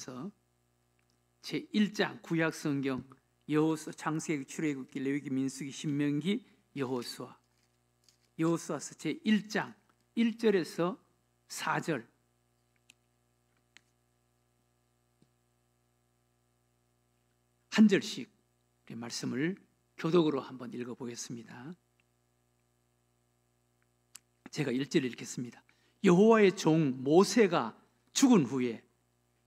여호수아서 제1장 구약성경 여호수아, 창세기, 출애굽기, 레위기, 민수기, 신명기, 여호수아서 제1장 1절에서 4절 한 절씩 말씀을 교독으로 한번 읽어보겠습니다. 제가 1절 읽겠습니다. 여호와의 종 모세가 죽은 후에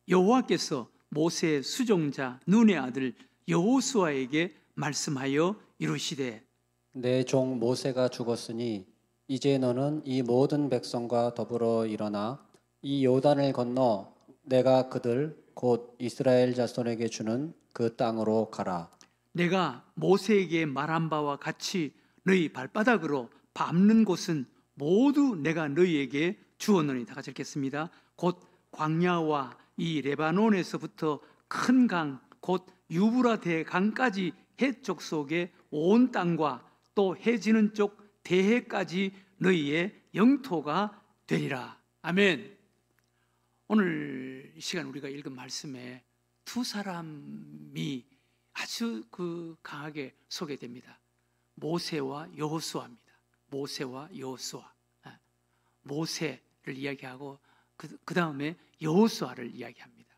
여호와께서 모세의 수종자 눈의 아들 여호수아에게 말씀하여 이르시되 내 종 모세가 죽었으니 이제 너는 이 모든 백성과 더불어 일어나 이 요단을 건너 내가 그들 곧 이스라엘 자손에게 주는 그 땅으로 가라. 내가 모세에게 말한 바와 같이 너희 발바닥으로 밟는 곳은 모두 내가 너희에게 주었노니. 다 같이 읽겠습니다. 곧 광야와 이 레바논에서부터 큰 강 곧 유브라데 강까지 해쪽 속에 온 땅과 또 해 지는 쪽 대해까지 너희의 영토가 되리라. 아멘. 오늘 이 시간 우리가 읽은 말씀에 두 사람이 아주 강하게 소개됩니다. 모세와 여호수아입니다. 모세와 여호수아. 모세를 이야기하고 그 다음에 여호수아를 이야기합니다.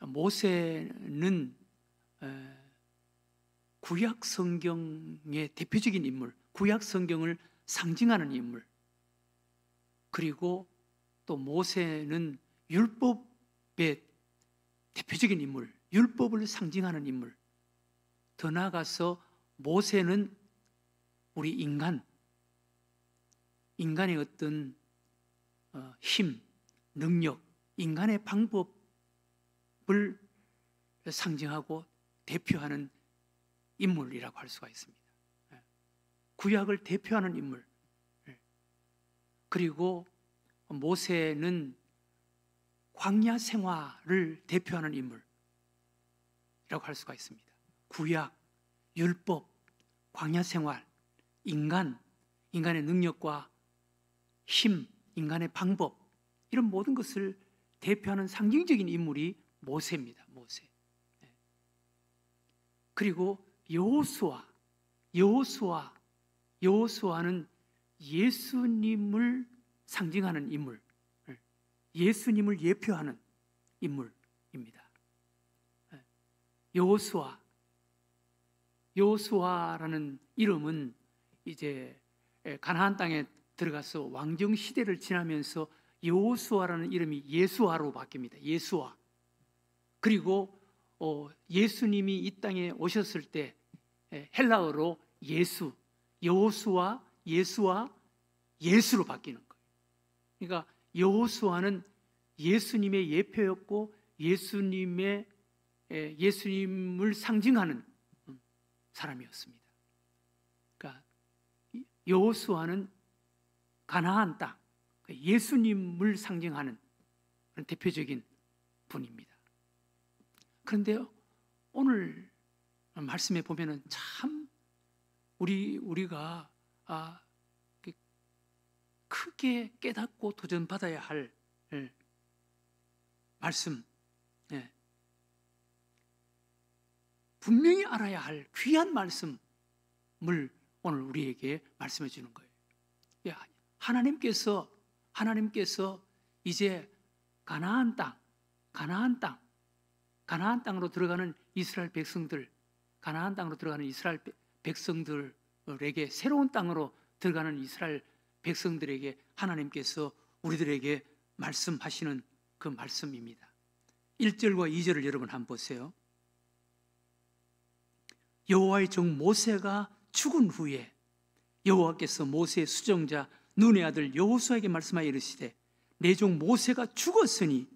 모세는 구약 성경의 대표적인 인물, 구약 성경을 상징하는 인물, 그리고 또 모세는 율법의 대표적인 인물, 율법을 상징하는 인물. 더 나아가서 모세는 우리 인간의 어떤 힘, 능력, 인간의 방법을 상징하고 대표하는 인물이라고 할 수가 있습니다. 구약을 대표하는 인물. 그리고 모세는 광야 생활을 대표하는 인물이라고 할 수가 있습니다. 구약, 율법, 광야 생활, 인간의 능력과 힘, 인간의 방법, 이런 모든 것을 대표하는 상징적인 인물이 모세입니다. 모세. 그리고 여호수아는 예수님을 상징하는 인물, 예수님을 예표하는 인물입니다. 여호수아라는 이름은 이제 가나안 땅에 들어가서 왕정 시대를 지나면서 여호수아라는 이름이 예수아로 바뀝니다. 예수아. 그리고 예수님이 이 땅에 오셨을 때 헬라어로 예수, 여호수아, 예수아, 예수로 바뀌는 거예요. 그러니까 여호수아는 예수님의 예표였고 예수님을 상징하는 사람이었습니다. 그러니까 여호수아는 가나안 땅, 예수님을 상징하는 그런 대표적인 분입니다. 그런데 오늘 말씀에 보면은 참 우리가 크게 깨닫고 도전받아야 할 말씀, 분명히 알아야 할 귀한 말씀을 오늘 우리에게 말씀해 주는 거예요. 하나님께서 이제 가나안 땅으로 들어가는 이스라엘 백성들에게, 새로운 땅으로 들어가는 이스라엘 백성들에게 하나님께서 우리들에게 말씀하시는 그 말씀입니다. 1절과 2절을 여러분 한번 보세요. 여호와의 종 모세가 죽은 후에 여호와께서 모세의 수종자 눈의 아들 여호수아에게 말씀하여 이르시되 내 종 모세가 죽었으니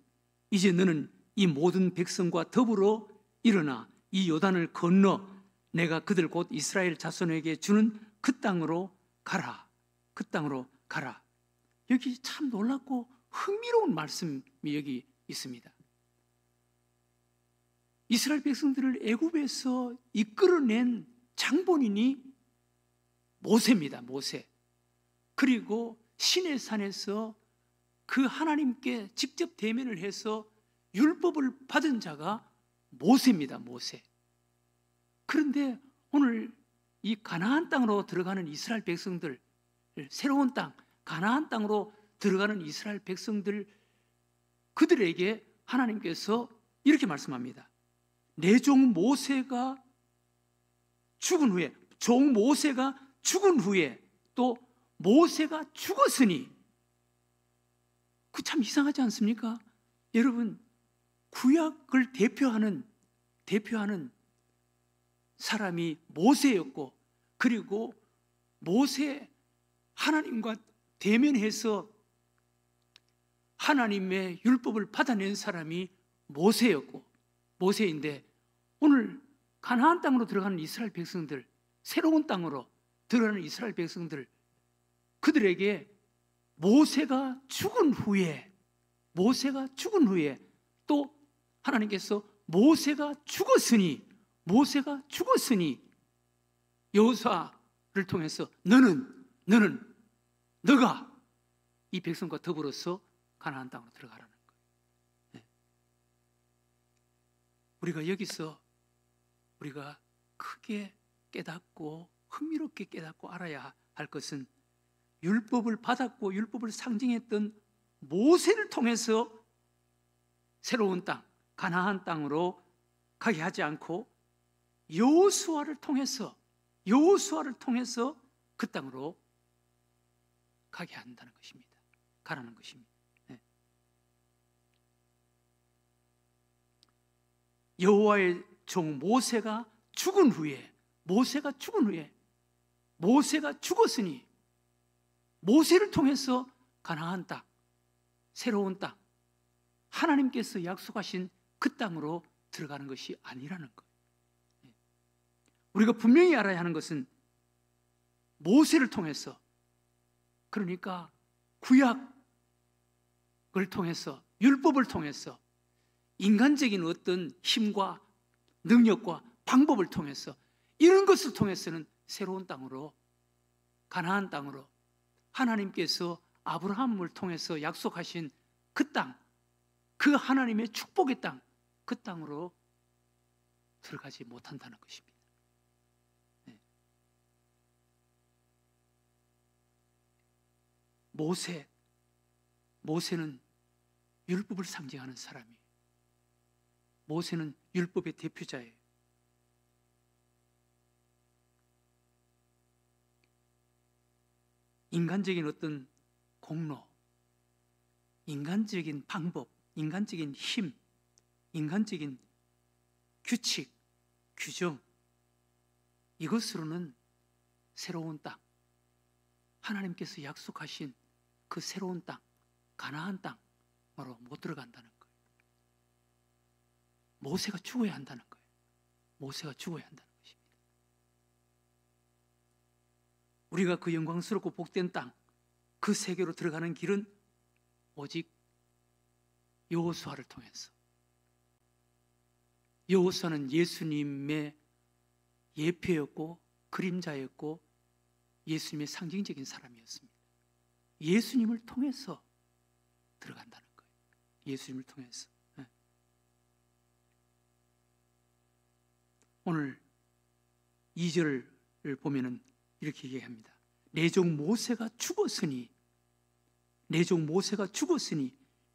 이제 너는 이 모든 백성과 더불어 일어나 이 요단을 건너 내가 그들 곧 이스라엘 자손에게 주는 그 땅으로 가라. 그 땅으로 가라. 여기 참 놀랍고 흥미로운 말씀이 여기 있습니다. 이스라엘 백성들을 애굽에서 이끌어낸 장본인이 모세입니다. 모세. 그리고 시내산에서 그 하나님께 직접 대면을 해서 율법을 받은 자가 모세입니다. 모세. 그런데 오늘 이 가나안 땅으로 들어가는 이스라엘 백성들, 새로운 땅, 가나안 땅으로 들어가는 이스라엘 백성들, 그들에게 하나님께서 이렇게 말씀합니다. 내 종 모세가 죽은 후에, 종 모세가 죽은 후에, 또 모세가 죽었으니, 그 참 이상하지 않습니까? 여러분, 구약을 대표하는 사람이 모세였고, 그리고 모세, 하나님과 대면해서 하나님의 율법을 받아낸 사람이 모세였고, 모세인데, 오늘 가나안 땅으로 들어가는 이스라엘 백성들, 새로운 땅으로 들어가는 이스라엘 백성들, 그들에게 모세가 죽은 후에 또 하나님께서 모세가 죽었으니 여호수아를 통해서 너가 이 백성과 더불어서 가나안 땅으로 들어가라는 거예요. 네. 우리가 여기서 우리가 크게 깨닫고 흥미롭게 깨닫고 알아야 할 것은, 율법을 받았고 율법을 상징했던 모세를 통해서 새로운 땅, 가나안 땅으로 가게 하지 않고 여호수아를 통해서 그 땅으로 가게 한다는 것입니다. 가라는 것입니다. 네. 여호와의 종 모세가 죽었으니 모세를 통해서 가나안 땅, 새로운 땅, 하나님께서 약속하신 그 땅으로 들어가는 것이 아니라는 거예요. 우리가 분명히 알아야 하는 것은 모세를 통해서, 그러니까 구약을 통해서, 율법을 통해서, 인간적인 어떤 힘과 능력과 방법을 통해서, 이런 것을 통해서는 새로운 땅으로, 가나안 땅으로, 하나님께서 아브라함을 통해서 약속하신 그 땅, 그 하나님의 축복의 땅, 그 땅으로 들어가지 못한다는 것입니다. 네. 모세는 율법을 상징하는 사람이에요. 모세는 율법의 대표자예요. 인간적인 어떤 공로, 인간적인 방법, 인간적인 힘, 인간적인 규칙, 규정, 이것으로는 새로운 땅, 하나님께서 약속하신 그 새로운 땅, 가나안 땅으로 못 들어간다는 거예요. 모세가 죽어야 한다는 거예요. 모세가 죽어야 한다는 것입니다. 우리가 그 영광스럽고 복된 땅, 그 세계로 들어가는 길은 오직 여호수아를 통해서. 여호수아는 예수님의 예표였고 그림자였고 예수님의 상징적인 사람이었습니다. 예수님을 통해서 들어간다는 거예요. 예수님을 통해서. 오늘 2절을 보면은 이렇게 얘기합니다. 내 종 모세가 죽었으니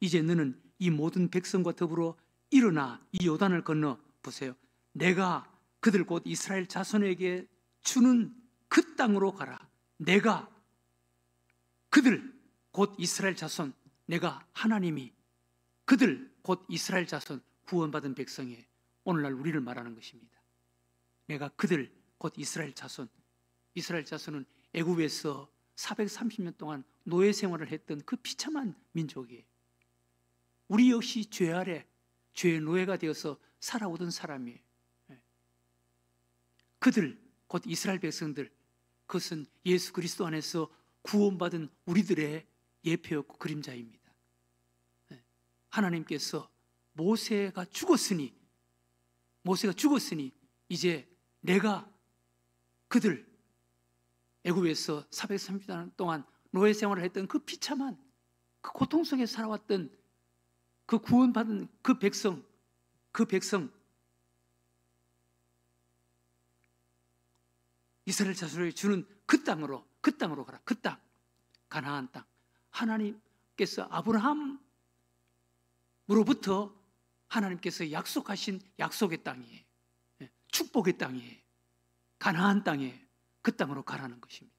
이제 너는 이 모든 백성과 더불어 일어나 이 요단을 건너 보세요. 내가 그들 곧 이스라엘 자손에게 주는 그 땅으로 가라. 내가 그들 곧 이스라엘 자손, 내가 하나님이 그들 곧 이스라엘 자손, 구원받은 백성이에요. 오늘날 우리를 말하는 것입니다. 내가 그들 곧 이스라엘 자손. 이스라엘 자손은 애굽에서 430년 동안 노예 생활을 했던 그 비참한 민족이에요. 우리 역시 죄 아래 죄의 노예가 되어서 살아오던 사람이에요. 그들 곧 이스라엘 백성들, 그것은 예수 그리스도 안에서 구원받은 우리들의 예표였고 그림자입니다. 하나님께서 모세가 죽었으니 이제 내가 그들 애굽에서 430년 동안 노예 생활을 했던 그 비참한 그 고통 속에 살아왔던 그 구원받은 그 백성 이스라엘 자손에게 주는 그 땅으로 가라. 그 땅, 가나안 땅. 하나님께서 아브라함으로부터 하나님께서 약속하신 약속의 땅이에요. 축복의 땅이에요. 가나안 땅에 그 땅으로 가라는 것입니다.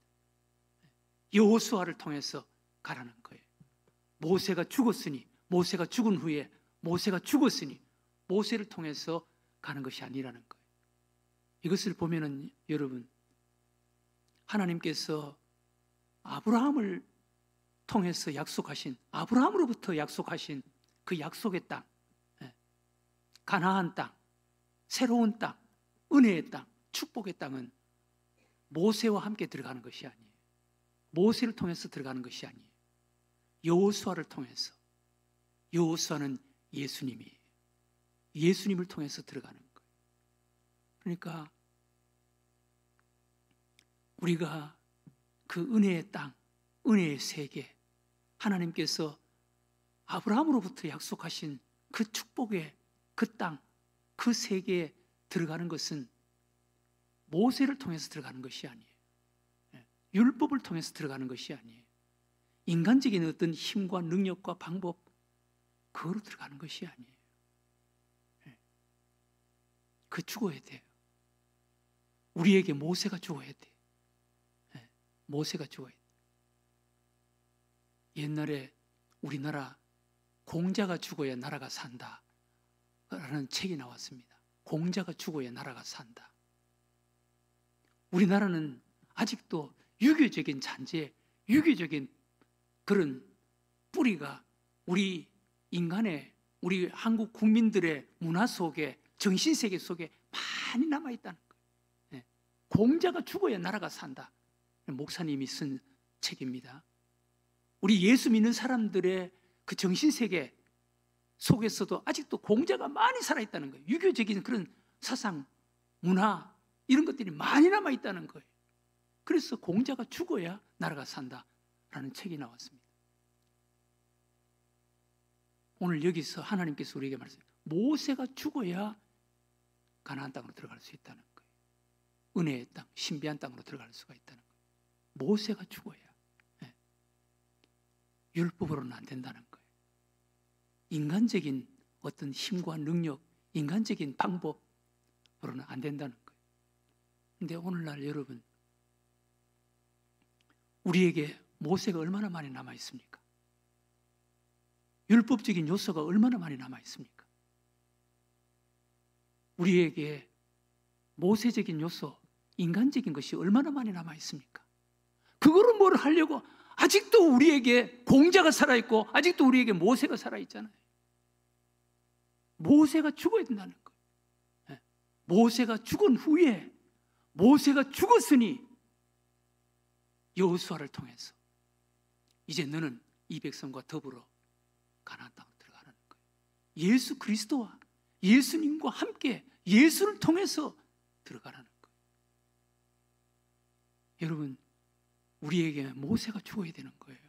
여호수아를 통해서 가라는 거예요. 모세가 죽은 후에 모세가 죽었으니 모세를 통해서 가는 것이 아니라는 거예요. 이것을 보면은 여러분, 하나님께서 아브라함을 통해서 아브라함으로부터 약속하신 그 약속의 땅, 가나안 땅, 새로운 땅, 은혜의 땅, 축복의 땅은 모세와 함께 들어가는 것이 아니에요. 모세를 통해서 들어가는 것이 아니에요. 여호수아를 통해서. 여호수아는 예수님이에요. 예수님을 통해서 들어가는 거예요. 그러니까 우리가 그 은혜의 땅, 은혜의 세계, 하나님께서 아브라함으로부터 약속하신 그 축복의 그 땅, 그 세계에 들어가는 것은 모세를 통해서 들어가는 것이 아니에요. 율법을 통해서 들어가는 것이 아니에요. 인간적인 어떤 힘과 능력과 방법, 그거로 들어가는 것이 아니에요. 그 죽어야 돼요. 우리에게 모세가 죽어야 돼요. 모세가 죽어야 돼요. 옛날에 우리나라 공자가 죽어야 나라가 산다 라는 책이 나왔습니다. 공자가 죽어야 나라가 산다. 우리나라는 아직도 유교적인 잔재, 유교적인 그런 뿌리가 우리 인간의, 우리 한국 국민들의 문화 속에, 정신세계 속에 많이 남아있다는 거예요. 공자가 죽어야 나라가 산다. 목사님이 쓴 책입니다. 우리 예수 믿는 사람들의 그 정신세계 속에서도 아직도 공자가 많이 살아있다는 거예요. 유교적인 그런 사상, 문화, 이런 것들이 많이 남아있다는 거예요. 그래서 공자가 죽어야 나라가 산다라는 책이 나왔습니다. 오늘 여기서 하나님께서 우리에게 말씀해요. 모세가 죽어야 가나안 땅으로 들어갈 수 있다는 거예요. 은혜의 땅, 신비한 땅으로 들어갈 수가 있다는 거예요. 모세가 죽어야. 율법으로는 안 된다는 거예요. 인간적인 어떤 힘과 능력, 인간적인 방법으로는 안 된다는 거예요. 그런데 오늘날 여러분, 우리에게 모세가 얼마나 많이 남아 있습니까? 율법적인 요소가 얼마나 많이 남아 있습니까? 우리에게 모세적인 요소, 인간적인 것이 얼마나 많이 남아 있습니까? 그거를 뭘 하려고 아직도 우리에게 공자가 살아있고 아직도 우리에게 모세가 살아있잖아요. 모세가 죽어야 된다는 거예요. 모세가 죽은 후에, 모세가 죽었으니 여호수아를 통해서 이제 너는 이 백성과 더불어 가나안 땅으로 들어가는 거예요. 예수 그리스도와 예수님과 함께 예수를 통해서 들어가라는 거예요. 여러분, 우리에게 모세가 죽어야 되는 거예요.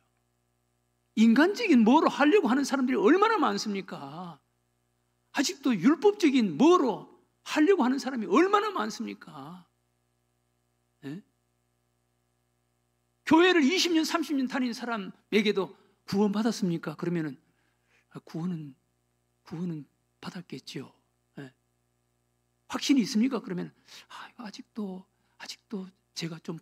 인간적인 뭐로 하려고 하는 사람들이 얼마나 많습니까? 아직도 율법적인 뭐로 하려고 하는 사람이 얼마나 많습니까? 네? 교회를 20년, 30년 다닌 사람에게도 구원 받았습니까? 그러면은 구원은 받았겠지요. 네. 확신이 있습니까? 그러면 아직도 제가 좀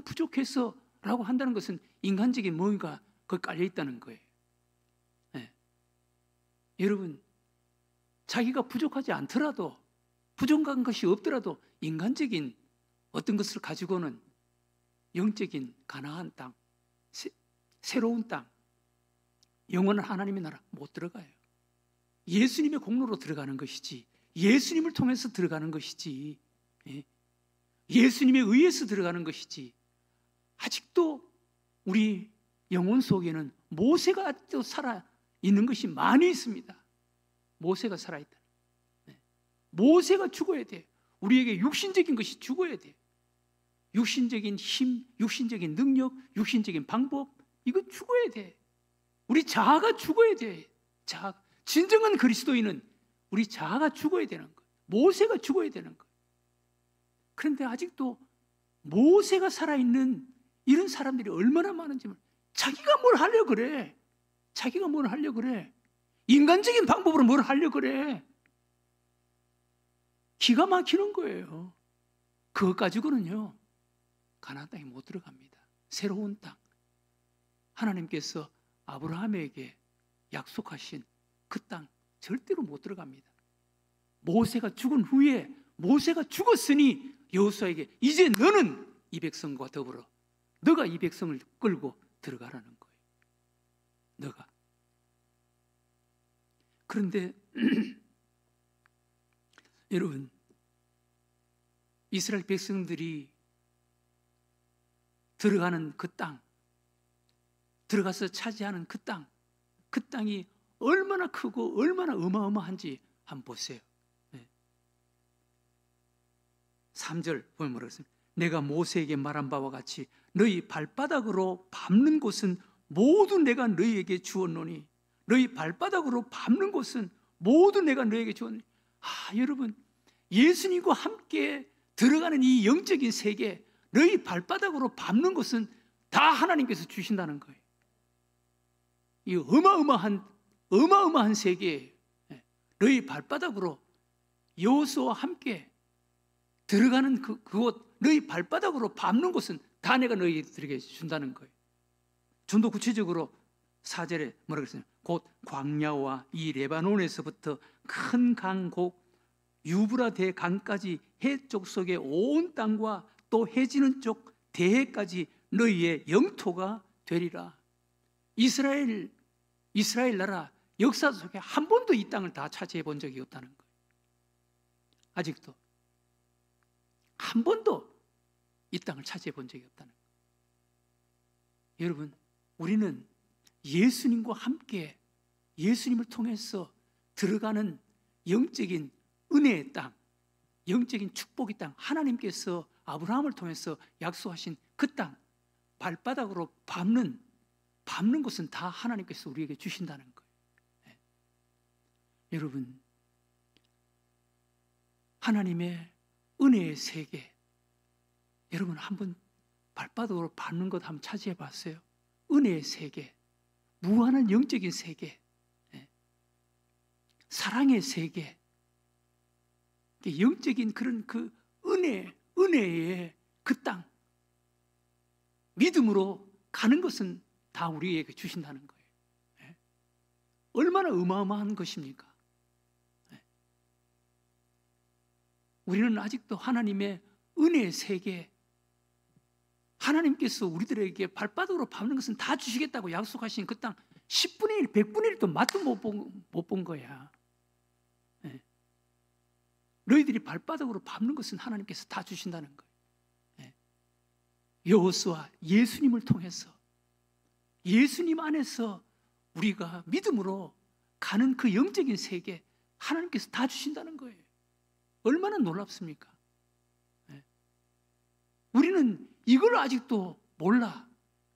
부족해서라고 한다는 것은 인간적인 뭔가 거기 깔려 있다는 거예요. 네. 여러분, 자기가 부족하지 않더라도, 부족한 것이 없더라도 인간적인 어떤 것을 가지고는 영적인 가나안 땅, 새로운 땅, 영원한 하나님의 나라 못 들어가요. 예수님의 공로로 들어가는 것이지, 예수님을 통해서 들어가는 것이지, 예수님에 의해서 들어가는 것이지, 아직도 우리 영혼 속에는 모세가 아직도 살아있는 것이 많이 있습니다. 모세가 살아있다. 모세가 죽어야 돼요. 우리에게 육신적인 것이 죽어야 돼요. 육신적인 힘, 육신적인 능력, 육신적인 방법, 이거 죽어야 돼. 우리 자아가 죽어야 돼. 진정한 그리스도인은 우리 자아가 죽어야 되는 거예요. 모세가 죽어야 되는 거예요. 그런데 아직도 모세가 살아있는 이런 사람들이 얼마나 많은지, 자기가 뭘 하려고 그래. 자기가 뭘 하려고 그래. 인간적인 방법으로 뭘 하려고 그래. 기가 막히는 거예요. 그것 가지고는요, 가나안 땅에 못 들어갑니다. 새로운 땅, 하나님께서 아브라함에게 약속하신 그 땅 절대로 못 들어갑니다. 모세가 죽은 후에, 모세가 죽었으니 여호수아에게 이제 너는 이 백성과 더불어 너가 이 백성을 끌고 들어가라는 거예요. 너가. 그런데 여러분, 이스라엘 백성들이 들어가는 그 땅, 들어가서 차지하는 그 땅이 얼마나 크고 얼마나 어마어마한지 한번 보세요. 3절 보면 뭐라고 했습니까? 내가 모세에게 말한 바와 같이 너희 발바닥으로 밟는 곳은 모두 내가 너희에게 주었노니, 너희 발바닥으로 밟는 곳은 모두 내가 너희에게 주었노니. 여러분, 예수님과 함께 들어가는 이 영적인 세계, 너희 발바닥으로 밟는 것은 다 하나님께서 주신다는 거예요. 이 어마어마한 세계에 너희 발바닥으로 여호수아와 함께 들어가는 그곳, 너희 발바닥으로 밟는 곳은 다 내가 너희들에게 준다는 거예요. 좀 더 구체적으로 4절에 뭐라고 했어요? 곧 광야와 이 레바논에서부터 큰 강, 곧 유브라데 강까지 해쪽 속의 온 땅과 또 해지는 쪽 대해까지 너희의 영토가 되리라. 이스라엘 나라 역사 속에 한 번도 이 땅을 다 차지해 본 적이 없다는 거예요. 아직도 한 번도 이 땅을 차지해 본 적이 없다는 거예요. 여러분, 우리는 예수님과 함께 예수님을 통해서 들어가는 영적인 은혜의 땅, 영적인 축복의 땅, 하나님께서 아브라함을 통해서 약속하신 그 땅, 발바닥으로 밟는 것은 다 하나님께서 우리에게 주신다는 거예요. 네. 여러분, 하나님의 은혜의 세계, 여러분 한번 발바닥으로 밟는 것 한번 차지해 봤어요? 은혜의 세계, 무한한 영적인 세계, 사랑의 세계, 영적인 그런 그 은혜의 그 땅, 믿음으로 가는 것은 다 우리에게 주신다는 거예요. 얼마나 어마어마한 것입니까? 우리는 아직도 하나님의 은혜의 세계, 하나님께서 우리들에게 발바닥으로 밟는 것은 다 주시겠다고 약속하신 그 땅 10분의 1, 100분의 1도 맛도 못 본 거야. 너희들이 발바닥으로 밟는 것은 하나님께서 다 주신다는 거예요. 여호수아, 예수님을 통해서, 예수님 안에서 우리가 믿음으로 가는 그 영적인 세계, 하나님께서 다 주신다는 거예요. 얼마나 놀랍습니까? 우리는 이걸 아직도 몰라.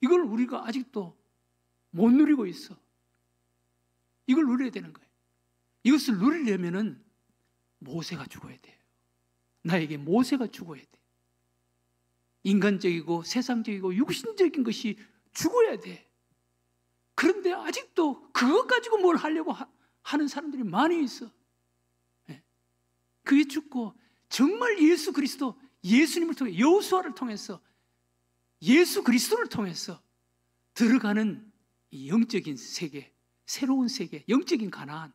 이걸 우리가 아직도 못 누리고 있어. 이걸 누려야 되는 거예요. 이것을 누리려면은 모세가 죽어야 돼요. 나에게 모세가 죽어야 돼. 인간적이고 세상적이고 육신적인 것이 죽어야 돼. 그런데 아직도 그것 가지고 뭘 하려고 하는 사람들이 많이 있어. 그게 죽고 정말 예수 그리스도, 예수님을 통해, 여호수아를 통해서, 예수 그리스도를 통해서 들어가는 이 영적인 세계, 새로운 세계, 영적인 가나안,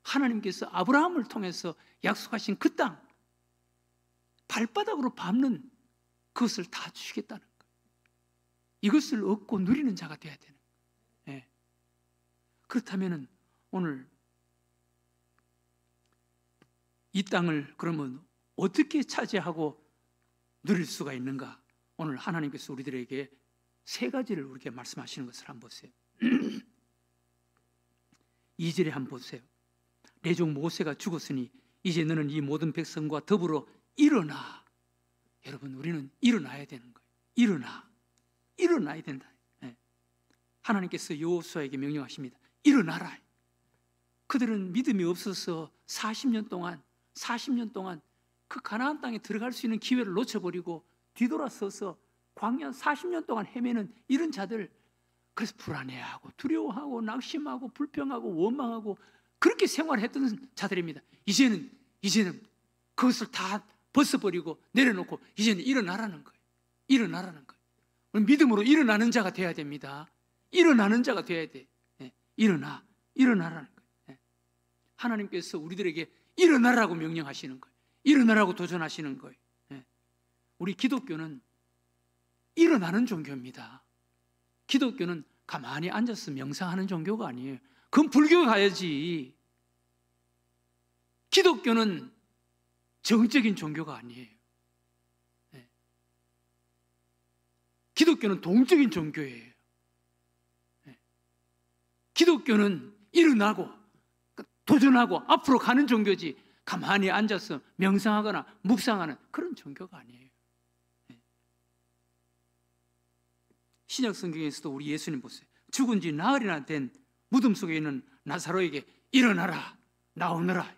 하나님께서 아브라함을 통해서 약속하신 그 땅, 발바닥으로 밟는 그것을 다 주시겠다는 거예요. 이것을 얻고 누리는 자가 되어야 되는 거예요. 그렇다면 오늘 이 땅을 그러면 어떻게 차지하고 누릴 수가 있는가? 오늘 하나님께서 우리들에게 세 가지를 우리에게 말씀하시는 것을 한번 보세요. 2절에 한번 보세요. 내 종 모세가 죽었으니 이제 너는 이 모든 백성과 더불어 일어나. 여러분, 우리는 일어나야 되는 거예요. 일어나야 된다. 하나님께서 여호수아에게 명령하십니다. 일어나라. 그들은 믿음이 없어서 40년 동안 그 가나안 땅에 들어갈 수 있는 기회를 놓쳐버리고 뒤돌아서서 광야 40년 동안 헤매는 이런 자들, 그래서 불안해하고 두려워하고 낙심하고 불평하고 원망하고 그렇게 생활했던 자들입니다. 이제는 그것을 다 벗어버리고 내려놓고 이제는 일어나라는 거예요. 일어나라는 거예요. 믿음으로 일어나는 자가 돼야 됩니다. 일어나는 자가 돼야 돼. 일어나라는 거예요. 하나님께서 우리들에게 일어나라고 명령하시는 거예요. 일어나라고 도전하시는 거예요. 우리 기독교는 일어나는 종교입니다. 기독교는 가만히 앉아서 명상하는 종교가 아니에요. 그건 불교 가야지. 기독교는 정적인 종교가 아니에요. 기독교는 동적인 종교예요. 기독교는 일어나고 도전하고 앞으로 가는 종교지, 가만히 앉아서 명상하거나 묵상하는 그런 종교가 아니에요. 신약 성경에서도 우리 예수님 보세요. 죽은 지 나흘이나 된 무덤 속에 있는 나사로에게 일어나라, 나오너라.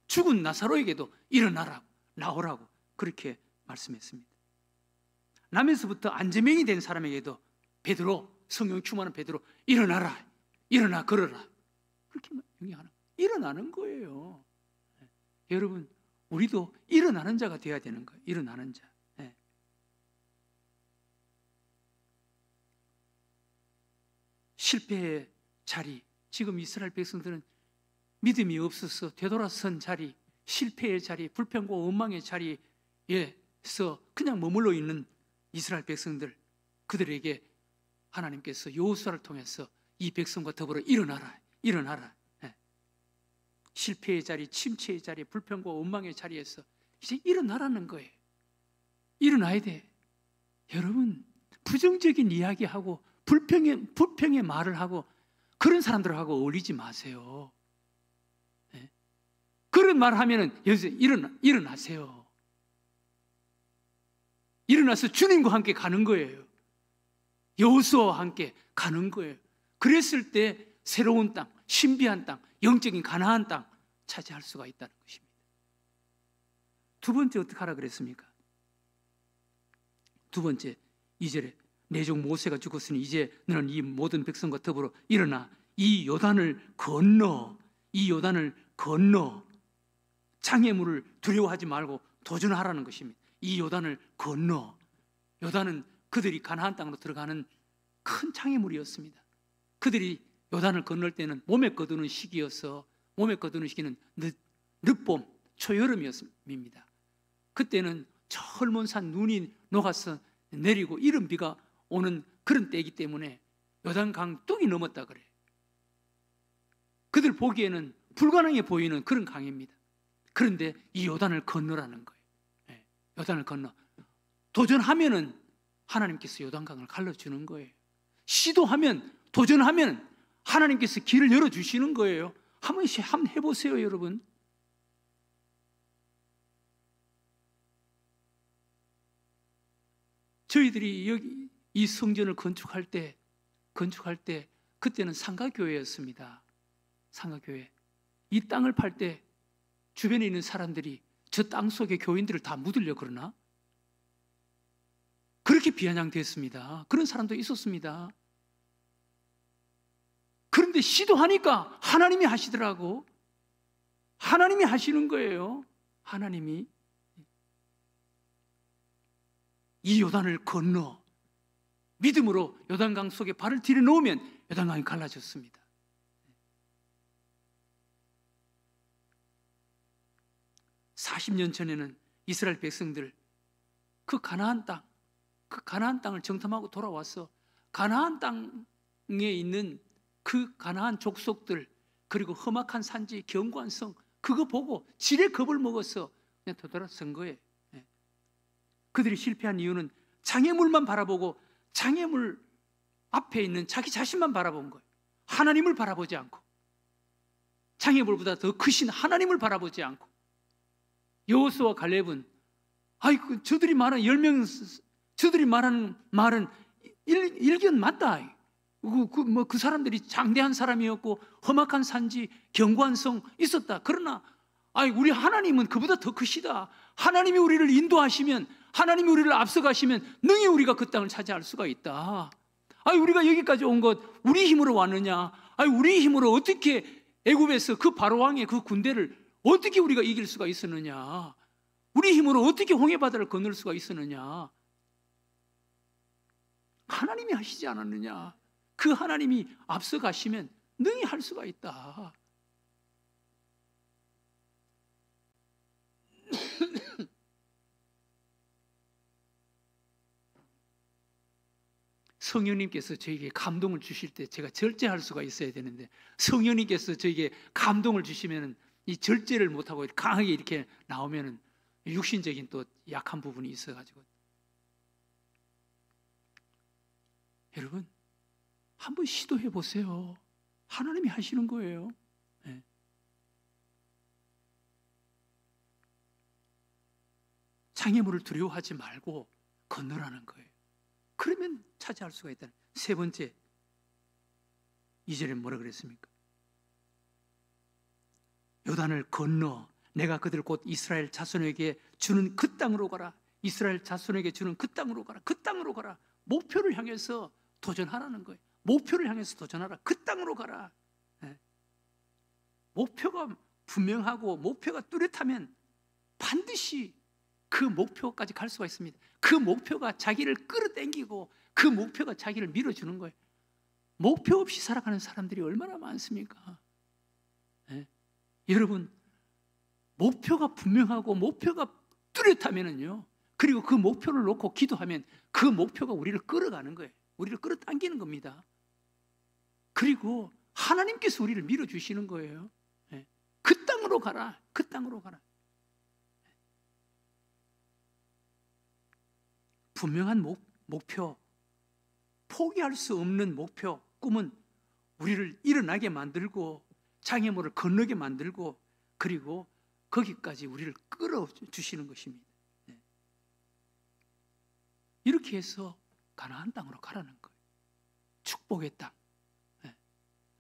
죽은 나사로에게도 일어나라, 나오라고 그렇게 말씀했습니다. 나면서부터 안재명이 된 사람에게도 베드로, 성령 충만한 베드로, 일어나라, 일어나 걸어라, 그렇게 명령하는 거예요. 일어나는 거예요. 여러분, 우리도 일어나는 자가 되어야 되는 거예요. 일어나는 자. 실패의 자리, 지금 이스라엘 백성들은 믿음이 없어서 되돌아선 자리, 실패의 자리, 불평과 원망의 자리에서 그냥 머물러 있는 이스라엘 백성들, 그들에게 하나님께서 여호수아를 통해서 이 백성과 더불어 일어나라, 일어나라. 실패의 자리, 침체의 자리, 불평과 원망의 자리에서 이제 일어나라는 거예요. 일어나야 돼. 여러분, 부정적인 이야기하고 불평의 말을 하고 그런 사람들하고 어울리지 마세요. 그런 말 하면은 여기서 일어나세요. 일어나서 주님과 함께 가는 거예요. 여호수아와 함께 가는 거예요. 그랬을 때 새로운 땅, 신비한 땅, 영적인 가나안 땅 차지할 수가 있다는 것입니다. 두 번째 어떻게 하라 그랬습니까? 두 번째 2절에 내 종 모세가 죽었으니 이제 너는 이 모든 백성과 더불어 일어나 이 요단을 건너, 이 요단을 건너 장애물을 두려워하지 말고 도전하라는 것입니다. 이 요단을 건너. 요단은 그들이 가나안 땅으로 들어가는 큰 장애물이었습니다. 그들이 요단을 건널 때는 몸에 거두는 시기여서, 몸에 거두는 시기는 늦봄, 초여름이었습니다. 그때는 철문 산 눈이 녹아서 내리고 이른 비가 오는 그런 때이기 때문에 요단강 뚝이 넘었다 그래. 그들 보기에는 불가능해 보이는 그런 강입니다. 그런데 이 요단을 건너라는 거예요. 요단을 건너. 도전하면은 하나님께서 요단강을 갈라주는 거예요. 시도하면, 도전하면 하나님께서 길을 열어주시는 거예요. 한번 해보세요, 여러분. 저희들이 여기 이 성전을 건축할 때 그때는 상가교회였습니다. 상가교회. 이 땅을 팔 때 주변에 있는 사람들이 저 땅 속에 교인들을 다 묻으려 그러나? 그렇게 비아냥됐습니다. 그런 사람도 있었습니다. 그런데 시도하니까 하나님이 하시더라고. 하나님이 하시는 거예요. 하나님이. 이 요단을 건너 믿음으로 요단강 속에 발을 들여놓으면 요단강이 갈라졌습니다. (40년) 전에는 이스라엘 백성들 그 가나안 땅을 정탐하고 돌아와서 가나안 땅에 있는 그 가나안 족속들, 그리고 험악한 산지, 견고한 성, 그거 보고 지레 겁을 먹어서 그냥 되돌아선 거예요. 그들이 실패한 이유는 장애물만 바라보고 장애물 앞에 있는 자기 자신만 바라본 거예요. 하나님을 바라보지 않고, 장애물보다 더 크신 하나님을 바라보지 않고. 여호수아와 갈렙은 아이고 저들이 말하는 10명, 저들이 말하는 말은 일견 맞다. 그 사람들이 장대한 사람이었고 험악한 산지 견고한 성 있었다. 그러나 우리 하나님은 그보다 더 크시다. 하나님이 우리를 인도하시면, 하나님이 우리를 앞서가시면 능히 우리가 그 땅을 차지할 수가 있다. 우리가 여기까지 온 것 우리 힘으로 왔느냐? 우리 힘으로 어떻게 애굽에서 그 바로왕의 그 군대를 어떻게 우리가 이길 수가 있었느냐? 우리 힘으로 어떻게 홍해바다를 건널 수가 있었느냐? 하나님이 하시지 않았느냐? 그 하나님이 앞서가시면 능히 할 수가 있다. 성령님께서 저에게 감동을 주실 때 제가 절제할 수가 있어야 되는데, 성령님께서 저에게 감동을 주시면 이 절제를 못하고 강하게 이렇게 나오면 육신적인 또 약한 부분이 있어가지고, 여러분 한번 시도해 보세요. 하나님이 하시는 거예요. 네. 장애물을 두려워하지 말고 건너라는 거예요. 그러면 차지할 수가 있다. 세 번째, 2절에 뭐라 그랬습니까? 요단을 건너 내가 그들 곧 이스라엘 자손에게 주는 그 땅으로 가라. 이스라엘 자손에게 주는 그 땅으로 가라. 그 땅으로 가라. 목표를 향해서 도전하라는 거예요. 목표를 향해서 도전하라. 그 땅으로 가라. 네. 목표가 분명하고 목표가 뚜렷하면 반드시 그 목표까지 갈 수가 있습니다. 그 목표가 자기를 끌어당기고 그 목표가 자기를 밀어주는 거예요. 목표 없이 살아가는 사람들이 얼마나 많습니까? 네. 여러분, 목표가 분명하고 목표가 뚜렷하면은요, 그리고 그 목표를 놓고 기도하면 그 목표가 우리를 끌어가는 거예요. 우리를 끌어당기는 겁니다. 그리고 하나님께서 우리를 밀어주시는 거예요. 네. 그 땅으로 가라. 그 땅으로 가라. 분명한 목표, 포기할 수 없는 목표, 꿈은 우리를 일어나게 만들고 장애물을 건너게 만들고 그리고 거기까지 우리를 끌어주시는 것입니다. 네. 이렇게 해서 가나안 땅으로 가라는 거예요. 축복의 땅. 네.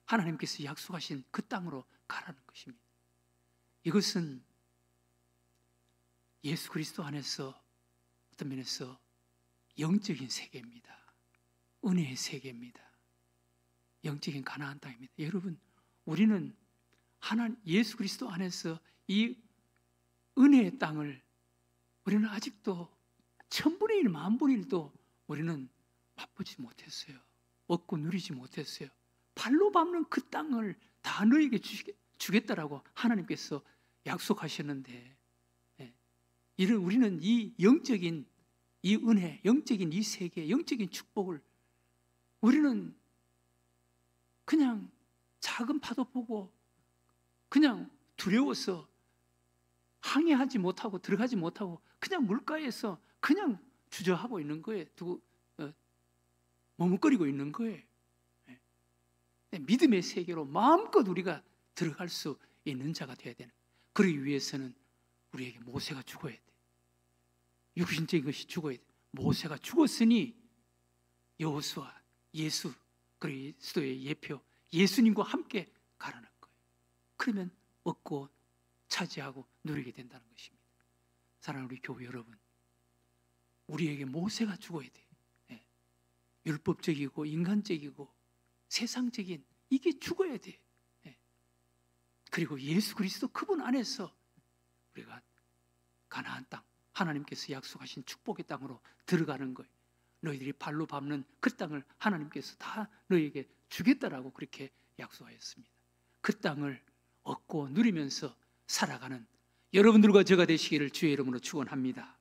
하나님께서 약속하신 그 땅으로 가라는 것입니다. 이것은 예수 그리스도 안에서 어떤 면에서 영적인 세계입니다. 은혜의 세계입니다. 영적인 가나안 땅입니다. 여러분, 우리는 예수 그리스도 안에서 이 은혜의 땅을 우리는 아직도 1000분의 1, 10,000분의 1도 우리는 맛보지 못했어요. 얻고 누리지 못했어요. 발로 밟는 그 땅을 다 너에게 주겠다라고 하나님께서 약속하셨는데, 우리는 이 영적인 이 은혜, 영적인 이 세계, 영적인 축복을 우리는 그냥 작은 파도 보고 그냥 두려워서 항해하지 못하고 들어가지 못하고 그냥 물가에서 그냥 주저하고 있는 거예요. 머뭇거리고 있는 거예요. 믿음의 세계로 마음껏 우리가 들어갈 수 있는 자가 되어야 되는. 그러기 위해서는 우리에게 모세가 죽어야 돼. 육신적인 것이 죽어야 돼. 모세가 죽었으니 여호수아, 예수 그리스도의 예표 예수님과 함께 가라는 거예요. 그러면 얻고 차지하고 누리게 된다는 것입니다. 사랑하는 우리 교회 여러분, 우리에게 모세가 죽어야 돼. 네. 율법적이고 인간적이고 세상적인 이게 죽어야 돼. 네. 그리고 예수 그리스도 그분 안에서 우리가 가나안 땅, 하나님께서 약속하신 축복의 땅으로 들어가는 거예요. 너희들이 발로 밟는 그 땅을 하나님께서 다 너희에게 주겠다라고 그렇게 약속하였습니다. 그 땅을 얻고 누리면서 살아가는 여러분들과 제가 되시기를 주의 이름으로 축원합니다.